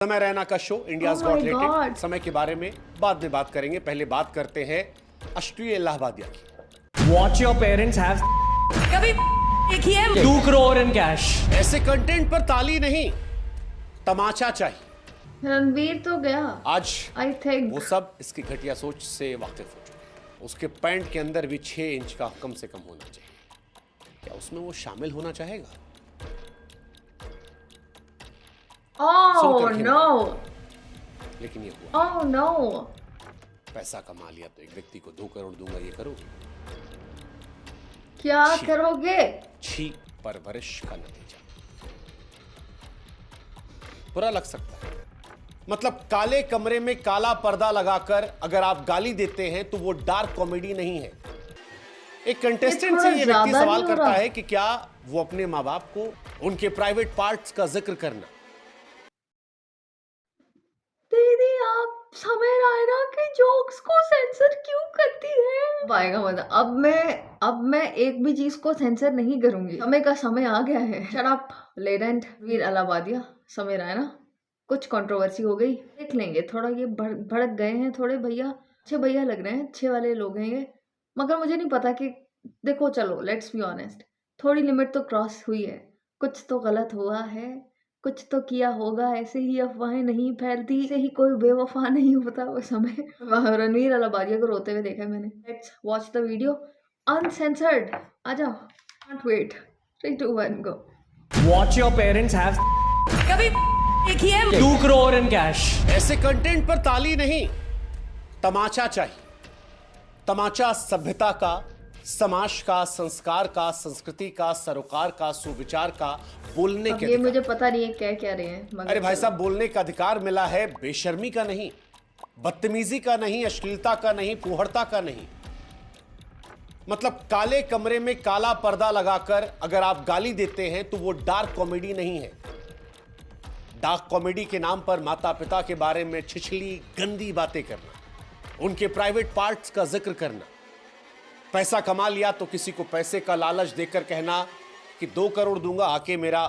समय रैना का show India's got लेटेड समय के बारे में बाद में बात करेंगे। पहले बात करते हैं अश्लील इलाहाबादिया की। Watch your parents have कभी एक ही है 2 crore in cash. ऐसे कंटेंट पर ताली नहीं, तमाचा चाहिए। रणवीर तो गया आज आई थिंक। वो सब इसकी घटिया सोच से वाकिफ हो चुके हैं। उसके पैंट के अंदर भी 6 इंच का कम से कम होना चाहिए। क्या उसमें वो शामिल होना चाहेगा? ओह नो, लेकिन ये हुआ। ओह नो, पैसा कमा लिया तो एक व्यक्ति को 2 करोड़ दूंगा, ये करोगे? क्या करोगे? छी परवरिश का नतीजा बुरा लग सकता है। मतलब काले कमरे में काला पर्दा लगाकर अगर आप गाली देते हैं तो वो डार्क कॉमेडी नहीं है। एक कंटेस्टेंट से ये व्यक्ति सवाल करता है कि क्या वो अपने माँ बाप को उनके प्राइवेट पार्ट्स का जिक्र करना। दीदी आप समय रायना के जोक्स को सेंसर क्यों करती है? पाएगा मजा। अब मैं एक भी चीज को सेंसर नहीं करूंगी। समय का समय आ गया है। शट अप लेजेंड वीर इलाहाबादिया समय रायना। कुछ कंट्रोवर्सी हो गई, देख लेंगे। थोड़ा ये भड़क गए हैं थोड़े भैया, अच्छे भैया लग रहे हैं, अच्छे वाले लोग हैं ये। मगर मुझे नहीं पता कि देखो, चलो लेट्स बी ऑनेस्ट, थोड़ी लिमिट तो क्रॉस हुई है। कुछ तो गलत हुआ है, कुछ तो किया होगा। ऐसे ही अफवाहें नहीं फैलती, ऐसे ही कोई बेवफा नहीं होता। वो समय रणवीर इलाहाबादिया को रोते हुए देखा है मैंने। Let's watch the video uncensored. आ जाओ, can't wait. 3 2 1 go. Watch your parents have कभी एक ही है 2 crore in cash. ऐसे कंटेंट पर ताली नहीं, तमाचा चाहिए। तमाचा सभ्यता का, समाज का, संस्कार का, संस्कृति का, सरोकार का, सुविचार का, बोलने के ये अधिकार। मुझे पता नहीं है क्या कह रहे हैं, मगर अरे भाई चलो। साहब, बोलने का अधिकार मिला है, बेशर्मी का नहीं, बदतमीजी का नहीं, अश्लीलता का नहीं, फूहड़ता का नहीं। मतलब काले कमरे में काला पर्दा लगाकर अगर आप गाली देते हैं तो वो डार्क कॉमेडी नहीं है। डार्क कॉमेडी के नाम पर माता पिता के बारे में छिछली गंदी बातें करना, उनके प्राइवेट पार्ट्स का जिक्र करना, पैसा कमा लिया तो किसी को पैसे का लालच देकर कहना कि 2 करोड़ दूंगा, आके मेरा।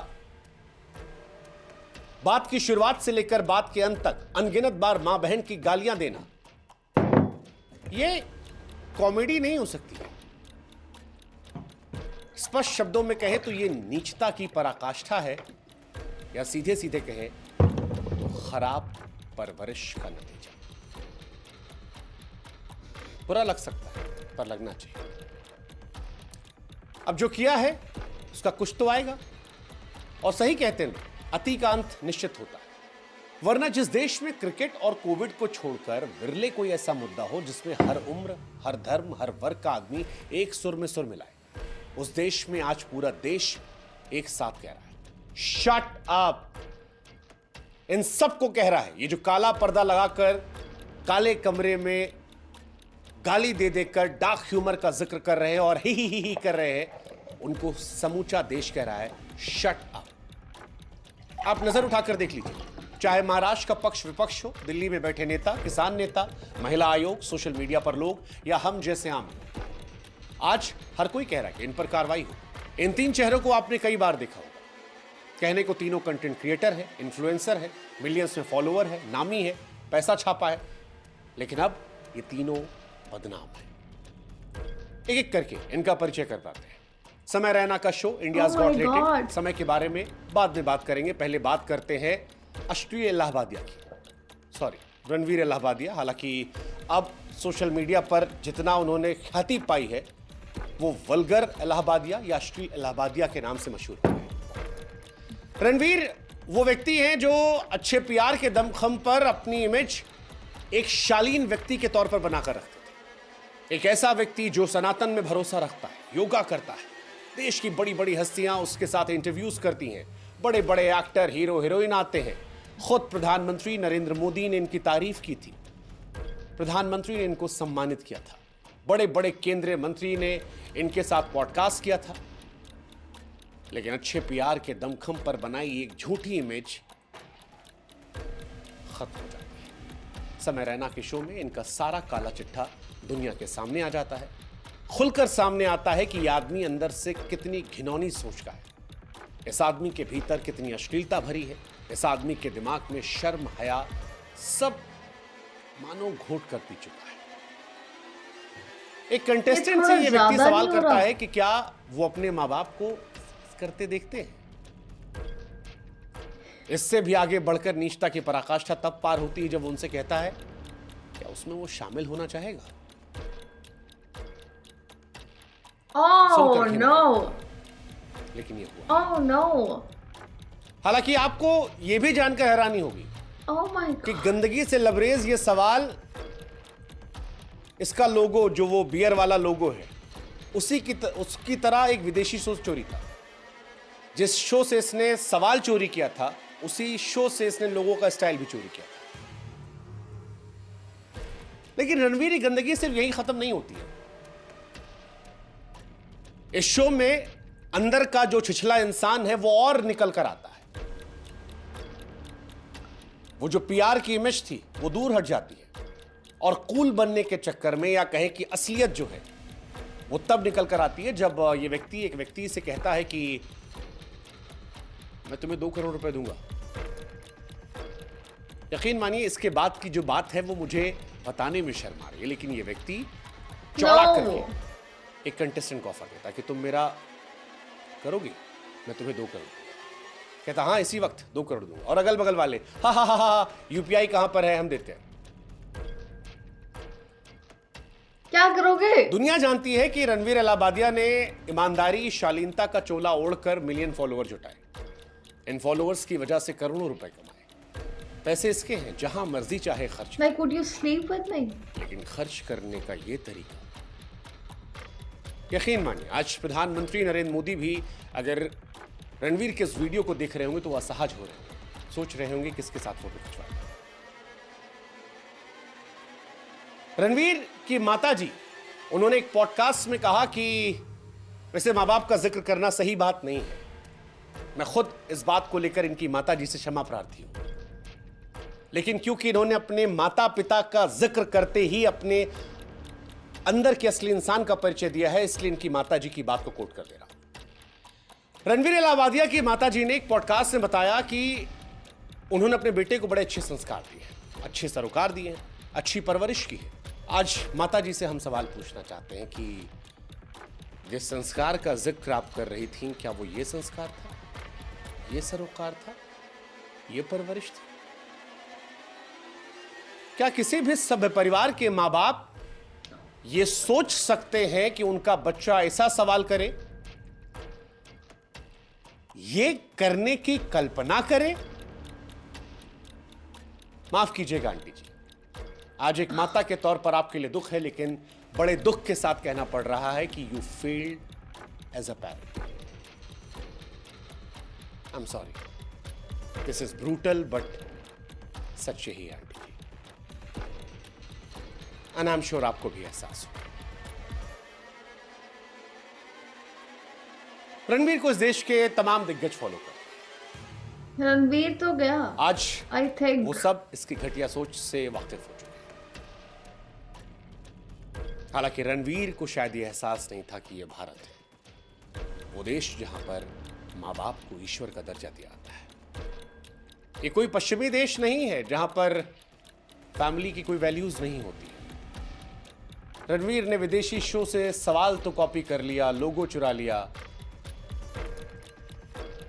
बात की शुरुआत से लेकर बात के अंत तक अनगिनत बार मां बहन की गालियां देना, यह कॉमेडी नहीं हो सकती। स्पष्ट शब्दों में कहें तो यह नीचता की पराकाष्ठा है, या सीधे सीधे कहें तो खराब परवरिश का नतीजा। बुरा लग सकता है पर लगना चाहिए। अब जो किया है उसका कुछ तो आएगा, और सही कहते हैं अति का अंत निश्चित होता है। वरना जिस देश में क्रिकेट और कोविड को छोड़कर विरले कोई ऐसा मुद्दा हो जिसमें हर उम्र, हर धर्म, हर वर्ग का आदमी एक सुर में सुर मिलाए, उस देश में आज पूरा देश एक साथ कह रहा है शट अप। इन सबको कह रहा है ये जो काला पर्दा लगाकर काले कमरे में गाली दे देकर डार्क ह्यूमर का जिक्र कर रहे हैं और ही कर रहे हैं, उनको समूचा देश कह रहा है शट अप। आप नजर उठाकर देख लीजिए, चाहे महाराष्ट्र का पक्ष विपक्ष हो, दिल्ली में बैठे नेता, किसान नेता, महिला आयोग, सोशल मीडिया पर लोग, या हम जैसे आम, आज हर कोई कह रहा है कि इन पर कार्रवाई हो। इन 3 चेहरों को आपने कई बार देखा होगा। कहने को तीनों कंटेंट क्रिएटर है, इन्फ्लुएंसर है, मिलियंस में फॉलोअर है, नामी है, पैसा छापा है, लेकिन अब ये तीनों बदनाम है। एक एक करके इनका परिचय कर पाते हैं। समय रैना का शो इंडियाज गॉट लेटेड समय के बारे में बाद में बात करेंगे। पहले बात करते हैं अश्लील इलाहाबादिया की, सॉरी रणवीर इलाहाबादिया। हालांकि अब सोशल मीडिया पर जितना उन्होंने ख्याति पाई है वो वल्गर इलाहाबादिया या अश्लील इलाहाबादिया के नाम से मशहूर है। रणवीर वो व्यक्ति हैं जो अच्छे पीआर के दमखम पर अपनी इमेज एक शालीन व्यक्ति के तौर पर बनाकर रखते थे। एक ऐसा व्यक्ति जो सनातन में भरोसा रखता है, योगा करता है, देश की बड़ी बड़ी हस्तियां उसके साथ इंटरव्यूज करती हैं, बड़े बड़े एक्टर, हीरो हीरोइन आते हैं। खुद प्रधानमंत्री नरेंद्र मोदी ने इनकी तारीफ की थी, प्रधानमंत्री ने इनको सम्मानित किया था, बड़े बड़े केंद्रीय मंत्री ने इनके साथ पॉडकास्ट किया था। लेकिन अच्छे पीआर के दमखम पर बनाई एक झूठी इमेज खत्म हो जाती है। समय रैना के शो में इनका सारा काला चिट्ठा दुनिया के सामने आ जाता है। खुलकर सामने आता है कि यह आदमी अंदर से कितनी घिनौनी सोच का है, इस आदमी के भीतर कितनी अश्लीलता भरी है, इस आदमी के दिमाग में शर्म हया सब मानो घोट कर पी चुका है। एक कंटेस्टेंट से ये व्यक्ति सवाल करता है कि क्या वो अपने माँ बाप को करते देखते हैं। इससे भी आगे बढ़कर नीचता की पराकाष्ठा तब पार होती है जब उनसे कहता है क्या उसमें वो शामिल होना चाहेगा। ओह नो, लेकिन ये हुआ। Oh no. हालांकि आपको यह भी जानकर हैरानी होगी ओह माय गॉड कि गंदगी से लबरेज ये सवाल, इसका लोगो जो वो बियर वाला लोगो है उसकी तरह एक विदेशी शो चोरी था। जिस शो से इसने सवाल चोरी किया था उसी शो से इसने लोगों का स्टाइल भी चोरी किया था। लेकिन रणवीर की गंदगी सिर्फ यही खत्म नहीं होती है। इस शो में अंदर का जो छिछला इंसान है वो और निकल कर आता है। वो जो पीआर की इमेज थी वो दूर हट जाती है और कूल बनने के चक्कर में, या कहे कि असलियत जो है वो तब निकल कर आती है जब ये व्यक्ति एक व्यक्ति से कहता है कि मैं तुम्हें 2 करोड़ रुपए दूंगा। यकीन मानिए इसके बाद की जो बात है वो मुझे बताने में शर्म आ रही है, लेकिन ये व्यक्ति चौड़ा करके एक कंटेस्टेंट को ऑफर देता है कि तुम मेरा करोगी, मैं तुम्हें 2 करोड़। कहता हाँ इसी वक्त 2 करोड़ दूंगा। और अगल बगल वाले हा हा हा हा, यूपीआई कहां पर है, हम देते हैं। क्या करोगे? दुनिया जानती है कि रणवीर इलाहाबादिया ने ईमानदारी शालीनता का चोला ओढ़कर मिलियन फॉलोअर जुटाए। इन फॉलोअर्स की वजह से करोड़ों रुपए कमाए। पैसे इसके हैं, जहां मर्जी चाहे खर्च। Like, would you sleep with me? लेकिन खर्च करने का ये तरीका, यकीन मानिए आज प्रधानमंत्री नरेंद्र मोदी भी अगर रणवीर के इस वीडियो को देख रहे होंगे तो वो असहज हो रहे होंगे, सोच रहे होंगे किसके साथ फोटो खिंचवाएं। रणवीर की माताजी, उन्होंने एक पॉडकास्ट में कहा कि वैसे माँ बाप का जिक्र करना सही बात नहीं है। मैं खुद इस बात को लेकर इनकी माताजी से क्षमा प्रार्थी हूं, लेकिन क्योंकि इन्होंने अपने माता पिता का जिक्र करते ही अपने अंदर के असली इंसान का परिचय दिया है, इसलिए इनकी माताजी की बात को कोट कर दे रहा हूं। रणवीर इलाहाबादिया की माताजी ने एक पॉडकास्ट में बताया कि उन्होंने अपने बेटे को बड़े अच्छे संस्कार दिए, अच्छे सरोकार दिए, अच्छी परवरिश की है। आज माताजी से हम सवाल पूछना चाहते हैं कि जिस संस्कार का जिक्र आप कर रही थी, क्या वो ये संस्कार था, ये सरोकार था, ये परवरिश थी? क्या किसी भी सभ्य परिवार के मां बाप ये सोच सकते हैं कि उनका बच्चा ऐसा सवाल करे, ये करने की कल्पना करे? माफ कीजिएगा आंटी जी, आज एक माता के तौर पर आपके लिए दुख है, लेकिन बड़े दुख के साथ कहना पड़ रहा है कि you failed as a parent. I am sorry, this is brutal but सच यही है aunty ji, and I am sure आपको भी एहसास हो। रणवीर को इस देश के तमाम दिग्गज फॉलो करते हैं। रणवीर तो गया आज, आई थिंक वो सब इसकी घटिया सोच से वाकिफ हो चुके हैं। हालांकि रणवीर को शायद ये एहसास नहीं था कि ये भारत है, वो देश जहां पर माँ बाप को ईश्वर का दर्जा दिया जाता है। ये कोई पश्चिमी देश नहीं है जहां पर फैमिली की कोई वैल्यूज नहीं होती है। रणवीर ने विदेशी शो से सवाल तो कॉपी कर लिया, लोगो चुरा लिया,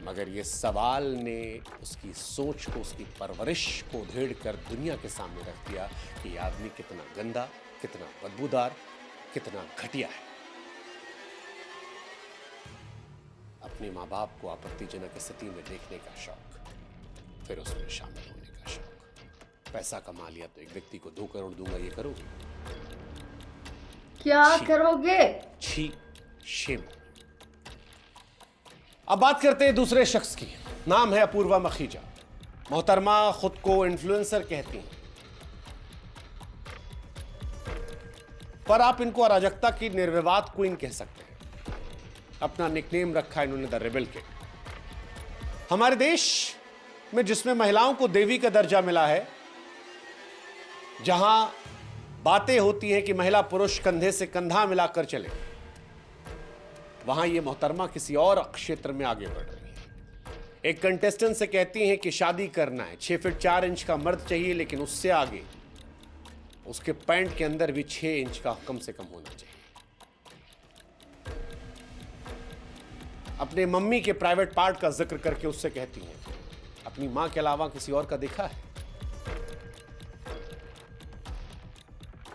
मगर ये सवाल ने उसकी सोच को, उसकी परवरिश को उधेड़ कर दुनिया के सामने रख दिया कि ये आदमी कितना गंदा, कितना बदबूदार, कितना घटिया है। अपने माँ बाप को आपत्तिजनक स्थिति में देखने का शौक, फिर उसमें शामिल होने का शौक। पैसा कमा लिया तो एक व्यक्ति को 2 करोड़ दूंगा, ये करोगे? क्या करोगे? छी, शेम। अब बात करते हैं दूसरे शख्स की। नाम है अपूर्वा मखीजा। मोहतरमा खुद को इन्फ्लुएंसर कहती हैं, पर आप इनको अराजकता की निर्विवाद क्वीन कह सकते हैं। अपना निकनेम रखा है इन्होंने द रेबल किड। हमारे देश में जिसमें महिलाओं को देवी का दर्जा मिला है, जहां बातें होती हैं कि महिला पुरुष कंधे से कंधा मिलाकर चले, वहां ये मोहतरमा किसी और क्षेत्र में आगे बढ़ रही है। एक कंटेस्टेंट से कहती हैं कि शादी करना है, 6 फीट 4 इंच का मर्द चाहिए, लेकिन उससे आगे उसके पैंट के अंदर भी 6 इंच का कम से कम होना चाहिए। अपने मम्मी के प्राइवेट पार्ट का जिक्र करके उससे कहती हैं, अपनी मां के अलावा किसी और का देखा है?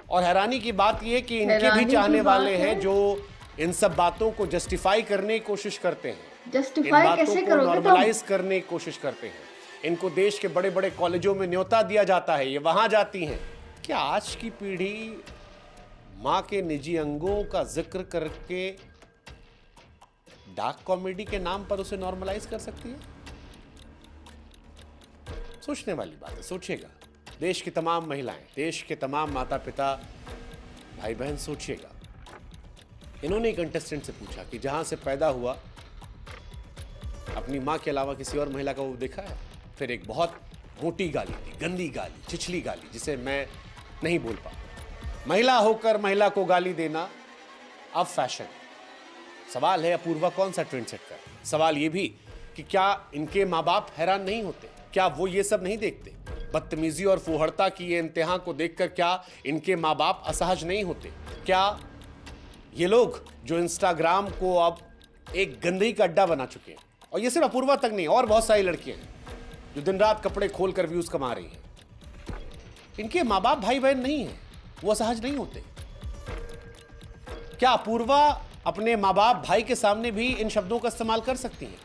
और हैरानी की बात यह है कि इनके भी चाहने वाले हैं जो इन सब बातों को जस्टिफाई करने की कोशिश करते हैं, जस्टिफाई कैसे करोगे? नॉर्मलाइज करने की कोशिश करते हैं। इनको देश के बड़े बड़े कॉलेजों में न्योता दिया जाता है, ये वहां जाती हैं। क्या आज की पीढ़ी मां के निजी अंगों का जिक्र करके डार्क कॉमेडी के नाम पर उसे नॉर्मलाइज कर सकती है? सोचने वाली बात है, सोचिएगा। देश की तमाम महिलाएं, देश के तमाम माता पिता, भाई बहन, सोचिएगा। इन्होंने कंटेस्टेंट से पूछा कि जहां से पैदा हुआ अपनी मां के अलावा किसी और महिला का वो देखा है? फिर एक बहुत मोटी गाली दी, गंदी गाली, छिछली गाली, जिसे मैं नहीं बोल पाता। महिला होकर महिला को गाली देना अब फैशन है। सवाल है अपूर्वा कौन सा ट्रेंड सेट कर? सवाल यह भी कि क्या इनके माँ बाप हैरान नहीं होते? क्या वो ये सब नहीं देखते? बदतमीजी और फूहड़ता की ये इंतहा को देखकर क्या इनके माँ बाप असहज नहीं होते? क्या ये लोग जो इंस्टाग्राम को अब एक गंदगी का अड्डा बना चुके हैं, और ये सिर्फ अपूर्वा तक नहीं, और बहुत सारी लड़कियां हैं जो दिन रात कपड़े खोलकर व्यूज कमा रही हैं, इनके माँ बाप भाई बहन नहीं है, वो असहज नहीं होते? क्या अपूर्वा अपने माँ बाप भाई के सामने भी इन शब्दों का इस्तेमाल कर सकती हैं?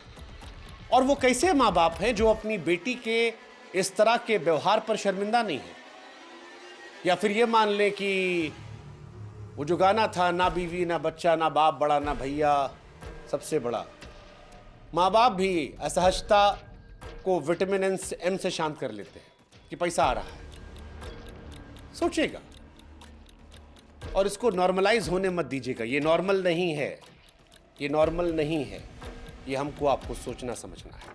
और वो कैसे माँ बाप हैं जो अपनी बेटी के इस तरह के व्यवहार पर शर्मिंदा नहीं है? या फिर ये मान ले कि वो जो गाना था, ना बीवी ना बच्चा ना बाप बड़ा ना भैया सबसे बड़ा, माँ बाप भी असहजता को विटामिन एम से शांत कर लेते हैं कि पैसा आ रहा है। सोचिएगा और इसको नॉर्मलाइज होने मत दीजिएगा। ये नॉर्मल नहीं है, ये नॉर्मल नहीं है, ये हमको आपको सोचना समझना है।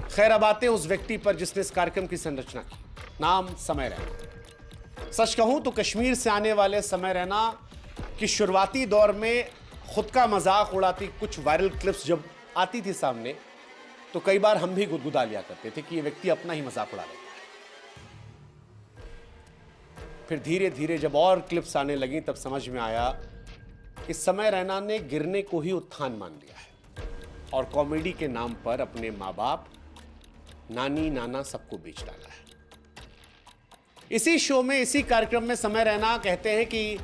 खैर, अब आते हैं उस व्यक्ति पर जिसने इस कार्यक्रम की संरचना की। नाम समय रैना। सच कहूं तो कश्मीर से आने वाले समय रैना की शुरुआती दौर में खुद का मजाक उड़ाती कुछ वायरल क्लिप्स जब आती थी सामने, तो कई बार हम भी गुदगुदा लिया करते थे कि ये व्यक्ति अपना ही मजाक उड़ा लेता है। फिर धीरे धीरे जब और क्लिप्स आने लगी तब समझ में आया कि समय रैना ने गिरने को ही उत्थान मान लिया है और कॉमेडी के नाम पर अपने माँ बाप, नानी नाना सबको बेच डाला है। इसी शो में, इसी कार्यक्रम में समय रैना कहते हैं कि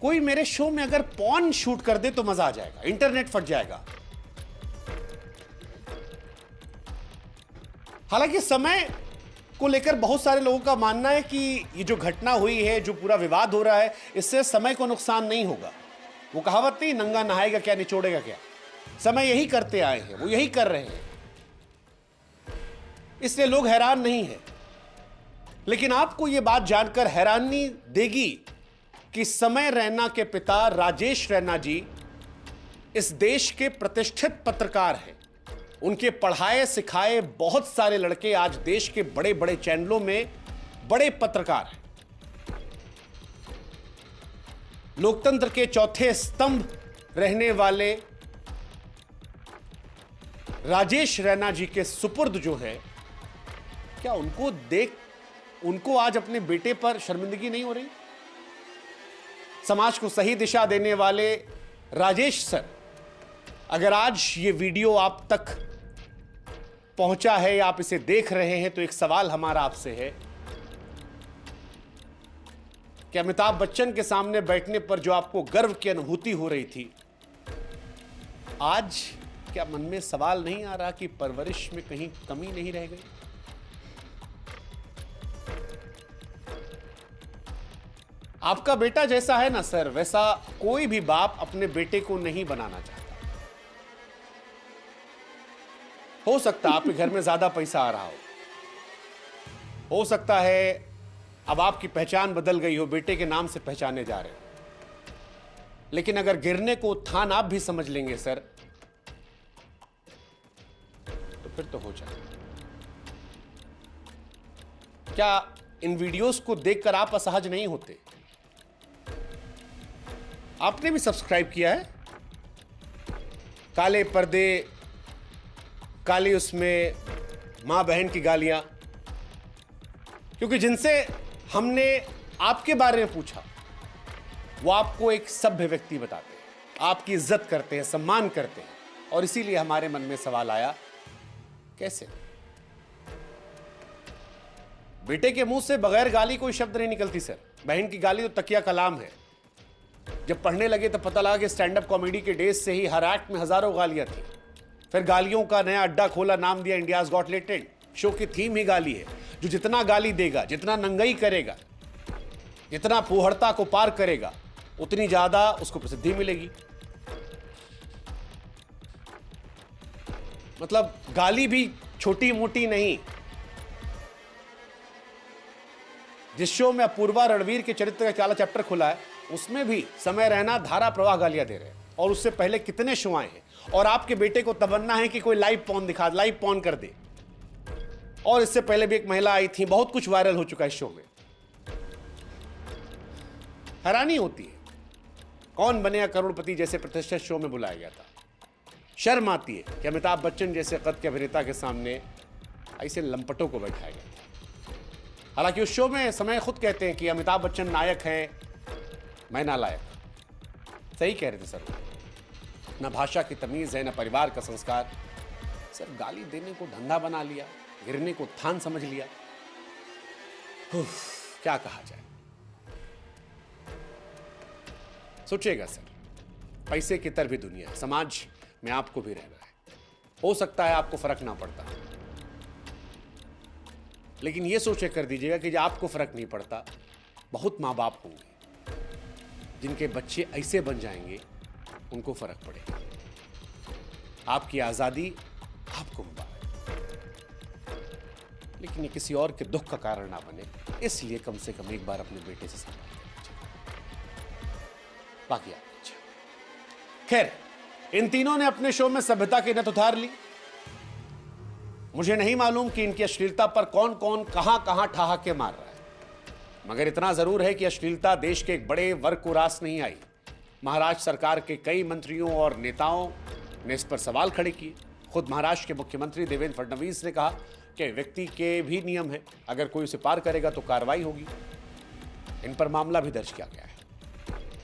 कोई मेरे शो में अगर पॉर्न शूट कर दे तो मजा आ जाएगा, इंटरनेट फट जाएगा। हालांकि समय को लेकर बहुत सारे लोगों का मानना है कि ये जो घटना हुई है, जो पूरा विवाद हो रहा है, इससे समय को नुकसान नहीं होगा। वो कहावत नहीं, नंगा नहाएगा क्या निचोड़ेगा क्या। समय यही करते आए हैं, वो यही कर रहे हैं, इसलिए लोग हैरान नहीं हैं। लेकिन आपको यह बात जानकर हैरानी देगी कि समय रैना के पिता राजेश रैना जी इस देश के प्रतिष्ठित पत्रकार हैं। उनके पढ़ाए सिखाए बहुत सारे लड़के आज देश के बड़े बड़े चैनलों में बड़े पत्रकार हैं। लोकतंत्र के चौथे स्तंभ रहने वाले राजेश रैना जी के सुपुर्द जो हैं, क्या उनको देख उनको आज अपने बेटे पर शर्मिंदगी नहीं हो रही? समाज को सही दिशा देने वाले राजेश सर, अगर आज ये वीडियो आप तक पहुंचा है या आप इसे देख रहे हैं, तो एक सवाल हमारा आपसे है कि अमिताभ बच्चन के सामने बैठने पर जो आपको गर्व की अनुभूति हो रही थी, आज क्या मन में सवाल नहीं आ रहा कि परवरिश में कहीं कमी नहीं रह गई? आपका बेटा जैसा है ना सर, वैसा कोई भी बाप अपने बेटे को नहीं बनाना चाहता। हो सकता है आपके घर में ज्यादा पैसा आ रहा हो सकता है अब आपकी पहचान बदल गई हो, बेटे के नाम से पहचाने जा रहे हो, लेकिन अगर गिरने को उत्थान आप भी समझ लेंगे सर, तो फिर तो हो जाए। क्या इन वीडियोस को देखकर आप असहज नहीं होते? आपने भी सब्सक्राइब किया है? काले पर्दे काली उसमें माँ बहन की गालियां, क्योंकि जिनसे हमने आपके बारे में पूछा वो आपको एक सभ्य व्यक्ति बताते हैं, आपकी इज्जत करते हैं, सम्मान करते हैं, और इसीलिए हमारे मन में सवाल आया कैसे? बेटे के मुंह से बगैर गाली कोई शब्द नहीं निकलती सर। बहन की गाली तो तकिया कलाम है। जब पढ़ने लगे तो पता लगा कि स्टैंड अप कॉमेडी के डेज से ही हर एक्ट में हजारों गालियां थी। फिर गालियों का नया अड्डा खोला, नाम दिया इंडियाज गॉट लेटेड। शो की थीम ही गाली है। जो जितना गाली देगा, जितना नंगई करेगा, जितना फूहड़ता को पार करेगा, उतनी ज्यादा उसको प्रसिद्धि मिलेगी। मतलब गाली भी छोटी मोटी नहीं। जिस शो में अपूर्वा रणवीर के चरित्र का काला चैप्टर खुला है, उसमें भी समय रहना धारा प्रवाह गालियां दे रहे हैं। और उससे पहले कितने शो आए हैं। और आपके बेटे को तमन्ना है कि कोई लाइव पॉर्न कर दे। और इससे पहले भी एक महिला आई थी, बहुत कुछ वायरल हो चुका है इस शो में। हैरानी होती है, कौन बनेगा करोड़पति जैसे प्रतिष्ठित शो में बुलाया गया था। शर्म आती है कि अमिताभ बच्चन जैसे कद के अभिनेता के सामने ऐसे लंपटों को बैठाया गया था। हालांकि उस शो में समय खुद कहते हैं कि अमिताभ बच्चन नायक हैं, मैं नालायक। सही कह रहे थे सर। न भाषा की तमीज है, न परिवार का संस्कार। सर गाली देने को धंधा बना लिया, गिरने को थान समझ लिया। क्या कहा जाए। सोचिएगा सर, पैसे की तरह भी दुनिया है, समाज में आपको भी रहना है। हो सकता है आपको फर्क ना पड़ता, लेकिन यह सोचे कर दीजिएगा कि जब आपको फर्क नहीं पड़ता, बहुत माँ बाप होंगे जिनके बच्चे ऐसे बन जाएंगे, उनको फर्क पड़ेगा। आपकी आजादी आपको मुबारक, लेकिन ये किसी और के दुख का कारण ना बने, इसलिए कम से कम एक बार अपने बेटे से संवाद करना चाहिए। बाकी आपकी इच्छा। खैर, इन तीनों ने अपने शो में सभ्यता की नत उतार ली। मुझे नहीं मालूम कि इनकी अश्लीलता पर कौन कौन कहां कहां ठहाके मार रहा है, मगर इतना जरूर है कि अश्लीलता देश के एक बड़े वर्ग को रास नहीं आई। महाराष्ट्र सरकार के कई मंत्रियों और नेताओं ने इस पर सवाल खड़े किए। खुद महाराष्ट्र के मुख्यमंत्री देवेंद्र फडणवीस ने कहा कि व्यक्ति के भी नियम है, अगर कोई उसे पार करेगा तो कार्रवाई होगी। इन पर मामला भी दर्ज किया गया है।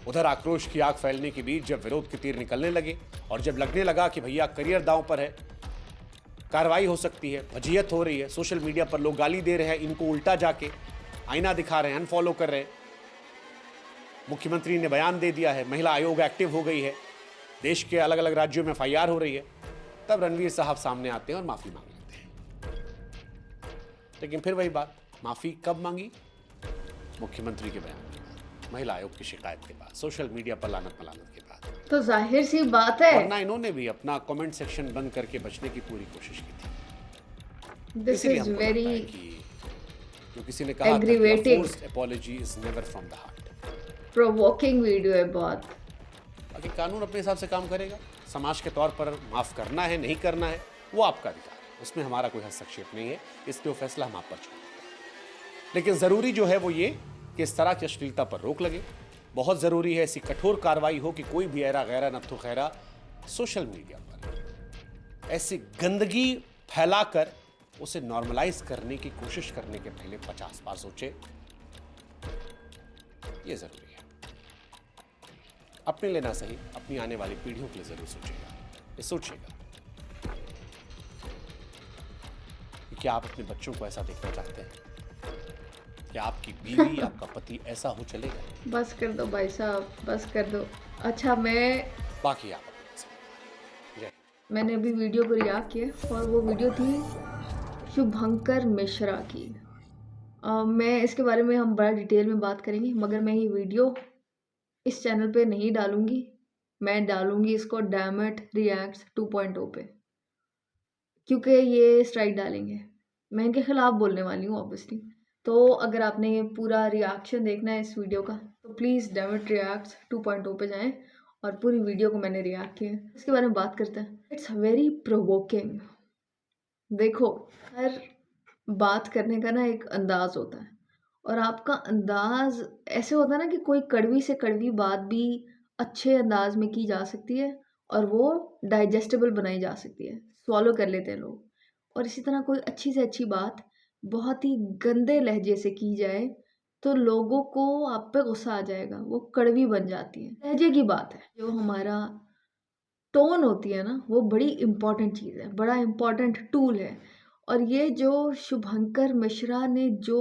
उधर आक्रोश की आग फैलने के बीच जब विरोध के तीर निकलने लगे और जब लगने लगा कि भैया करियर दांव पर है, कार्रवाई हो सकती है, फजीयत हो रही है, सोशल मीडिया पर लोग गाली दे रहे हैं, इनको उल्टा जाके आईना दिखा रहे हैं, अनफॉलो कर रहे हैं, मुख्यमंत्री ने बयान दे दिया है, महिला आयोग एक्टिव हो गई है, देश के अलग अलग राज्यों में FIR हो रही है, तब रणवीर साहब सामने आते हैं और माफी मांग लेते हैं। लेकिन फिर वही बात, माफी कब मांगी? मुख्यमंत्री के बयान के बाद, महिला आयोग की शिकायत के बाद, सोशल मीडिया पर लानत मलानत के बाद। तो जाहिर सी बात है, वरना इन्होंने भी अपना कमेंट सेक्शन बंद करके बचने की पूरी कोशिश की थी। दिस इज वेरी जो किसी ने कहा aggravating. apology is never from the heart. Provoking video है बहुत। बाकी कानून अपने हिसाब से काम करेगा। समाज के तौर पर माफ करना है, नहीं करना है, वो आपका अधिकार है, उसमें हमारा कोई हस्तक्षेप नहीं है, इसलिए वो फैसला हम आप पर छोड़ देते हैं। लेकिन जरूरी जो है वो ये कि इस तरह की अश्लीलता पर रोक लगे। बहुत जरूरी है ऐसी कठोर कार्रवाई हो कि कोई भी ऐरा गैरा नत्थु खैरा सोशल मीडिया पर ऐसी गंदगी फैलाकर उसे नॉर्मलाइज करने की कोशिश करने के पहले 50 बार सोचे। ये जरूरी है। अपने लिए ना सही, अपनी आने वाली पीढ़ियों के लिए जरूर सोचेगा। ये सोचिएगा कि क्या आप अपने बच्चों को ऐसा देखना चाहते हैं? क्या आपकी बीवी आपका पति ऐसा हो चलेगा? बस कर दो भाई साहब, बस कर दो। अच्छा, मैं बाकी आप अपने से जय। मैंने अभी वीडियो को रिएक्ट किया और वो वीडियो थी शुभंकर मिश्रा की। मैं इसके बारे में हम बड़ा डिटेल में बात करेंगे, मगर मैं ये वीडियो इस चैनल पे नहीं डालूंगी। मैं डालूंगी इसको डैमेट रिएक्ट्स 2.0 पे, क्योंकि ये स्ट्राइक डालेंगे। मैं इनके खिलाफ बोलने वाली हूँ ऑब्वियसली। तो अगर आपने ये पूरा रिएक्शन देखना है इस वीडियो का, तो प्लीज़ डैमेट रिएक्ट्स 2.0 पे जाएं और पूरी वीडियो को मैंने रिएक्ट किया है, इसके बारे में बात करते हैं। It's very provoking. देखो, हर बात करने का ना एक अंदाज होता है, और आपका अंदाज ऐसे होता है ना कि कोई कड़वी से कड़वी बात भी अच्छे अंदाज में की जा सकती है और वो डाइजेस्टेबल बनाई जा सकती है। सॉलो कर लेते हैं लोग। और इसी तरह कोई अच्छी से अच्छी बात बहुत ही गंदे लहजे से की जाए तो लोगों को आप पे गुस्सा आ जाएगा, वो कड़वी बन जाती है। लहजे की बात है, जो हमारा टोन होती है ना, वो बड़ी इंपॉर्टेंट चीज़ है, बड़ा इंपॉर्टेंट टूल है। और ये जो शुभंकर मिश्रा ने जो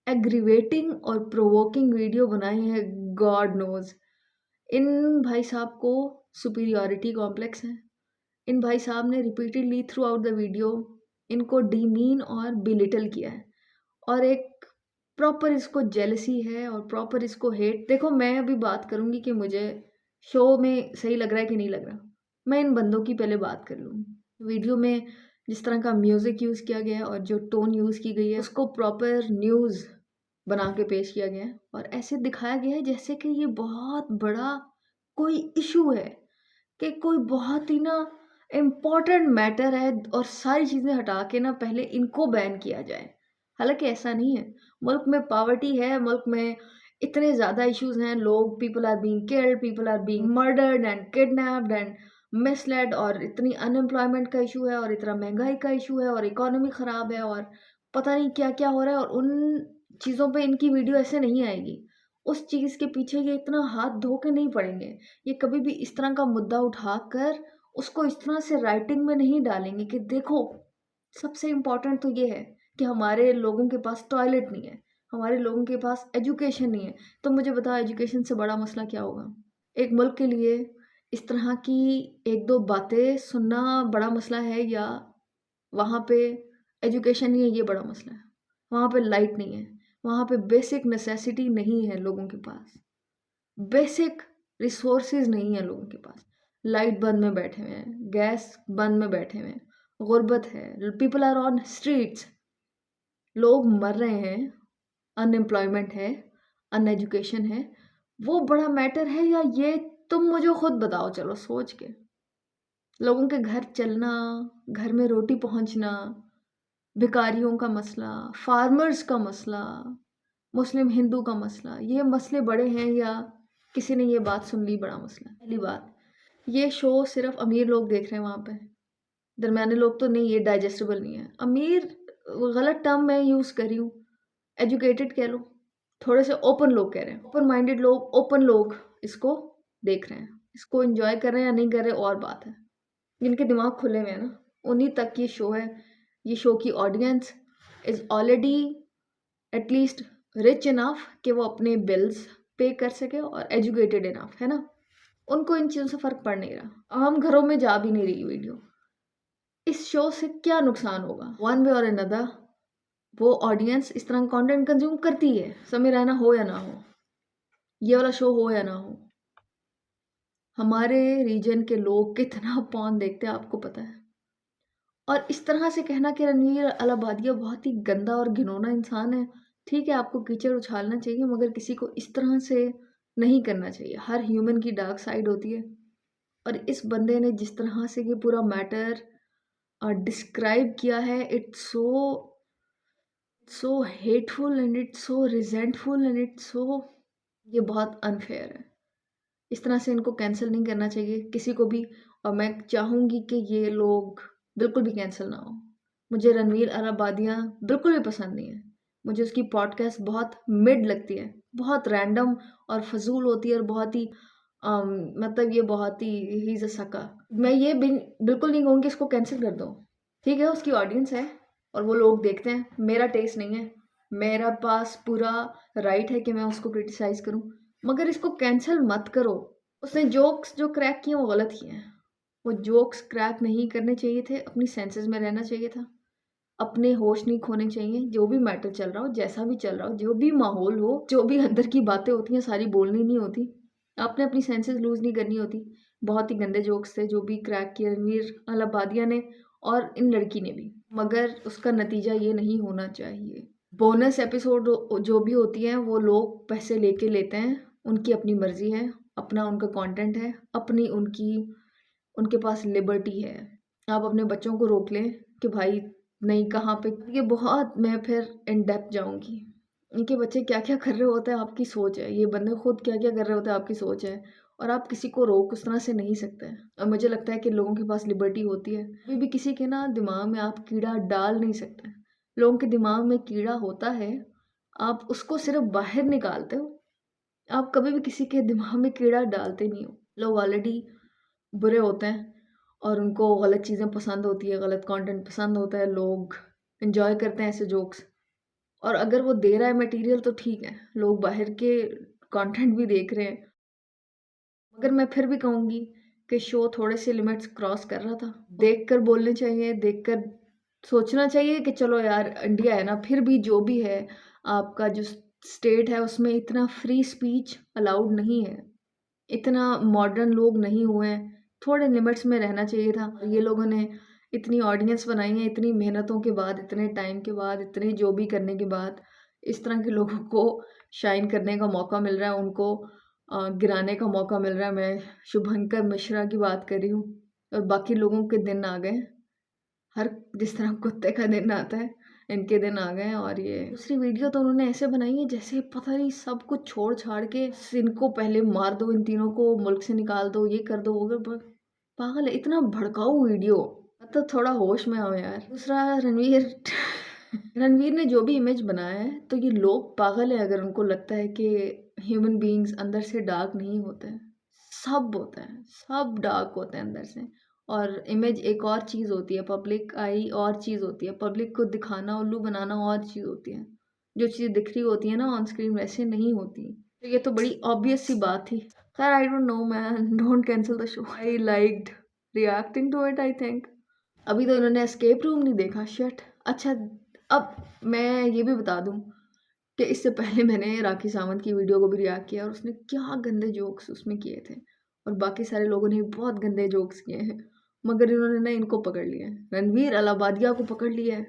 एग्रीवेटिंग और प्रोवोकिंग वीडियो बनाई है, गॉड नोज, इन भाई साहब को सुपीरियॉरिटी कॉम्प्लेक्स है। इन भाई साहब ने repeatedly through out the video इनको डीमीन और बिलिटल किया है, और एक प्रॉपर इसको जेलसी है और प्रॉपर इसको हेट। देखो, मैं अभी बात करूंगी कि मुझे शो में सही लग रहा है कि नहीं लग रहा। मैं इन बंदों की पहले बात कर लूँ। वीडियो में जिस तरह का म्यूज़िक यूज़ किया गया है और जो टोन यूज़ की गई है, उसको प्रॉपर न्यूज़ बना के पेश किया गया है और ऐसे दिखाया गया है जैसे कि ये बहुत बड़ा कोई इशू है, कि कोई बहुत ही ना इम्पॉर्टेंट मैटर है और सारी चीज़ें हटा के ना पहले इनको बैन किया जाए। हालांकि ऐसा नहीं है। मुल्क में पॉवर्टी है, मुल्क में इतने ज़्यादा इश्यूज हैं, लोग, people are being killed, people are being murdered and kidnapped and misled, और इतनी अनएम्प्लॉयमेंट का इशू है और इतना महंगाई का इशू है और इकोनॉमी ख़राब है और पता नहीं क्या क्या हो रहा है। और उन चीज़ों पे इनकी वीडियो ऐसे नहीं आएगी। उस चीज़ के पीछे ये इतना हाथ धो के नहीं पड़ेंगे। ये कभी भी इस तरह का मुद्दा उठाकर उसको इस तरह से राइटिंग में नहीं डालेंगे कि देखो, सबसे इम्पोर्टेंट तो ये है कि हमारे लोगों के पास टॉयलेट नहीं है, हमारे लोगों के पास एजुकेशन नहीं है। तो मुझे बताओ, एजुकेशन से बड़ा मसला क्या होगा? एक मुल्क के लिए इस तरह की एक दो बातें सुनना बड़ा मसला है, या वहाँ पे एजुकेशन नहीं है ये बड़ा मसला है? वहाँ पे लाइट नहीं है, वहाँ पे बेसिक नेसेसिटी नहीं है लोगों के पास, बेसिक रिसोर्सेज नहीं है लोगों के पास। लाइट बंद में बैठे हुए हैं, गैस बंद में बैठे हुए हैं, गुर्बत है, पीपल आर ऑन स्ट्रीट्स, लोग मर रहे हैं, अनएम्प्लॉयमेंट है, अनएजुकेशन है। वो बड़ा मैटर है या ये? तुम मुझे खुद बताओ, चलो सोच के। लोगों के घर चलना, घर में रोटी पहुंचना, भिखारियों का मसला, फार्मर्स का मसला, मुस्लिम हिंदू का मसला, ये मसले बड़े हैं या किसी ने ये बात सुन ली बड़ा मसला? पहली बात, ये शो सिर्फ अमीर लोग देख रहे हैं वहाँ पे, दरमियाने लोग तो नहीं, ये डाइजेस्टेबल नहीं है। अमीर गलत टर्म मैं यूज़ कर रही हूँ, एजुकेटेड कह लो, थोड़े से ओपन लोग कह रहे हैं, ओपन माइंडेड लोग, ओपन लोग इसको देख रहे हैं, इसको एंजॉय कर रहे हैं या नहीं कर रहे और बात है। जिनके दिमाग खुले हुए हैं ना, उन्हीं तक ये शो है। ये शो की audience is already at least rich enough कि वो अपने बिल्स पे कर सके और एजुकेटेड इनफ, है ना। उनको इन चीज़ों से फ़र्क पड़ नहीं रहा। आम घरों में जा भी नहीं रही वीडियो। इस शो से क्या नुकसान होगा? वन वे और अनदर वो ऑडियंस इस तरह कंटेंट कंज्यूम करती है, समय रहना हो या ना हो, ये वाला शो हो या ना हो। हमारे रीजन के लोग कितना पॉर्न देखते हैं आपको पता है। और इस तरह से कहना कि रणवीर अलाहाबादिया बहुत ही गंदा और घिनौना इंसान है, ठीक है, आपको कीचड़ उछालना चाहिए, मगर किसी को इस तरह से नहीं करना चाहिए। हर ह्यूमन की डार्क साइड होती है, और इस बंदे ने जिस तरह से ये पूरा मैटर डिस्क्राइब किया है, it's so hateful and it's so resentful and it's so, ये बहुत अनफेयर है। इस तरह से इनको कैंसिल नहीं करना चाहिए किसी को भी, और मैं चाहूँगी कि ये लोग बिल्कुल भी कैंसिल ना हो। मुझे रणवीर अलाहाबादिया बिल्कुल भी पसंद नहीं है। मुझे उसकी पॉडकास्ट बहुत मिड लगती है, बहुत रैंडम और फजूल होती है, और बहुत ही मतलब ये बहुत ही ही इज़ अ सका। मैं ये बिल्कुल नहीं कहूँगी इसको कैंसिल कर दो, ठीक है, उसकी ऑडियंस है और वो लोग देखते हैं, मेरा टेस्ट नहीं है, मेरा पास पूरा राइट है कि मैं उसको क्रिटिसाइज करूं, मगर इसको कैंसिल मत करो। उसने जोक्स जो क्रैक किए वो गलत किए हैं, वो जोक्स क्रैक नहीं करने चाहिए थे, अपनी सेंसेस में रहना चाहिए था, अपने होश नहीं खोने चाहिए। जो भी मैटर चल रहा हो, जैसा भी चल रहा हो, जो भी माहौल हो, जो भी अंदर की बातें होती हैं सारी बोलनी नहीं होती, आपने अपनी सेंसेस लूज नहीं करनी होती। बहुत ही गंदे जोक्स थे जो भी क्रैक किए रणवीर अलाहाबादिया ने और इन लड़की ने भी, मगर उसका नतीजा ये नहीं होना चाहिए। बोनस एपिसोड जो भी होती हैं वो लोग पैसे लेके लेते हैं, उनकी अपनी मर्जी है, अपना उनका कंटेंट है, अपनी उनके पास लिबर्टी है। आप अपने बच्चों को रोक लें कि भाई नहीं, कहाँ पे ये बहुत, मैं फिर इन डेप्थ जाऊँगी। इनके बच्चे क्या क्या कर रहे होते हैं आपकी सोच है, ये बंदे खुद क्या क्या कर रहे होते हैं आपकी सोच है, और आप किसी को रोक उस तरह से नहीं सकते हैं। और मुझे लगता है कि लोगों के पास लिबर्टी होती है, कभी भी किसी के ना दिमाग में आप कीड़ा डाल नहीं सकते। लोगों के दिमाग में कीड़ा होता है, आप उसको सिर्फ बाहर निकालते हो, आप कभी भी किसी के दिमाग में कीड़ा डालते नहीं हो। लोग ऑलरेडी बुरे होते हैं और उनको गलत चीज़ें पसंद होती है, गलत कंटेंट पसंद होता है, लोग एंजॉय करते हैं ऐसे जोक्स। और अगर वो दे रहा है मटेरियल तो ठीक है, लोग बाहर के कंटेंट भी देख रहे हैं। मगर मैं फिर भी कहूँगी कि शो थोड़े से लिमिट्स क्रॉस कर रहा था। देखकर बोलने चाहिए, देखकर सोचना चाहिए कि चलो यार इंडिया है ना, फिर भी जो भी है आपका जो स्टेट है उसमें इतना फ्री स्पीच अलाउड नहीं है, इतना मॉडर्न लोग नहीं हुए हैं, थोड़े लिमिट्स में रहना चाहिए था। ये लोगों ने इतनी ऑडियंस बनाई है, इतनी मेहनतों के बाद, इतने टाइम के बाद, इतने जो भी करने के बाद इस तरह के लोगों को शाइन करने का मौका मिल रहा है, उनको गिराने का मौका मिल रहा है। मैं शुभंकर मिश्रा की बात कर रही हूँ। और बाकी लोगों के दिन आ गए, हर जिस तरह कुत्ते का दिन आता है इनके दिन आ गए हैं। और ये दूसरी वीडियो तो उन्होंने ऐसे बनाई है जैसे पता नहीं सब कुछ छोड़ छाड़ के इनको पहले मार दो, इन तीनों को मुल्क से निकाल दो, ये कर दो, वो कर दो। पागल है, इतना भड़काऊ वीडियो। तो थोड़ा होश में आओ यार। दूसरा रणवीर ने जो भी इमेज बनाया है, तो ये लोग पागल है अगर उनको लगता है कि ह्यूमन बीइंग्स अंदर से डार्क नहीं होते हैं। सब होता है, सब डार्क होते हैं अंदर से। और इमेज एक और चीज़ होती है, पब्लिक आई और चीज़ होती है, पब्लिक को दिखाना, उल्लू बनाना और चीज़ होती है। जो चीज़ दिख रही होती है ना ऑन स्क्रीन वैसे नहीं होती। तो ये तो बड़ी ऑब्वियस सी बात थी। खैर I don't know man, don't cancel the show. I liked reacting to it I think. अभी तो इन्होंने एस्केप रूम नहीं देखा, शिट। अच्छा अब मैं ये भी बता दूं कि इससे पहले मैंने राखी सावंत की वीडियो को भी रिएक्ट किया और उसने क्या गंदे जोक्स उसमें किए थे, और बाकी सारे लोगों ने भी बहुत गंदे जोक्स किए हैं। मगर इन्होंने ना इनको पकड़ लिया है, रणवीर अलाहाबादिया को पकड़ लिया है।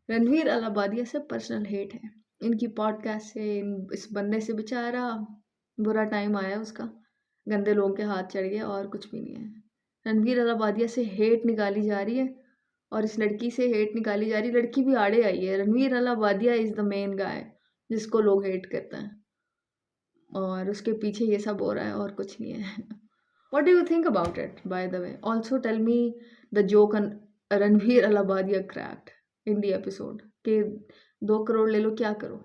रणवीर अलाहाबादिया से पर्सनल हेट है इनकी पॉडकास्ट से। इस बंदे से बेचारा बुरा टाइम आया उसका, गंदे लोगों के हाथ चढ़ गया और कुछ भी नहीं है। रणवीर अलाहाबादिया से हेट निकाली जा रही है और इस लड़की से हेट निकाली जा रही है। लड़की भी आड़े आई है। Ranveer Allahbadia is the main guy जिसको लोग हेट करते हैं, और उसके पीछे ये सब हो रहा है और कुछ नहीं है। What do you think about it, by the way? Also tell me the joke on Ranveer Alabadia cracked in the episode कि 2 करोड़ ले लो, क्या करो।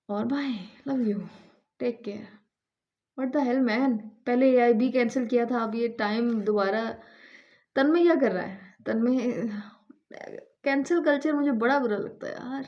और भाई love you, take care. What the hell man, पहले AIB कैंसिल किया था, अब ये टाइम दोबारा। तन्मय क्या कर रहा है? तन्मय कैंसिल कल्चर मुझे बड़ा बुरा लगता है यार।